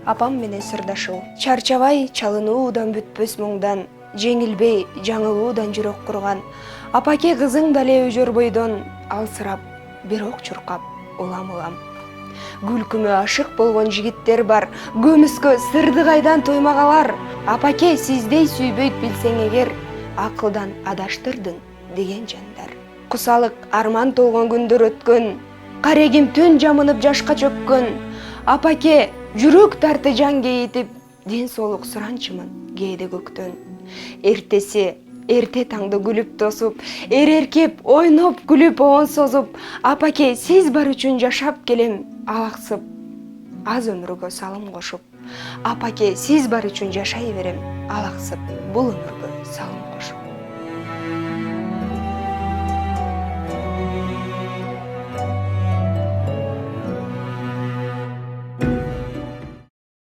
Апам менен сырдашуу. Чарчабай чалынуудан бүтпөс муңдан, жеңилбей жаңылуудан жүрөк курган. Апаке кызың дале өжөр бойдон, алсырап, бирок чуркап, улам-улам. Күлкүмө ашык болгон жигиттер бар, көмүскө сырды кайдан тоймагалар. Апаке сиздей сүйбөйт билсең эгер, акылдан адаштырдың деген жандар. Кусалык арман толгон күндөр өткөн, карегим түн жамынып жашка чөккөн. Апаке жүрөк тарты жан кейитип, ден соолук суранчымын кээде көктөн. Эртеси эрте таңды күлүп тосуп, эреркеп ойноп күлүп оон созуп, апаке сиз бар үчүн жашап келем алаксып, аз өмүргө салым кошуп. Апаке сиз бар үчүн жашай берем алаксып, бул өмүргө салым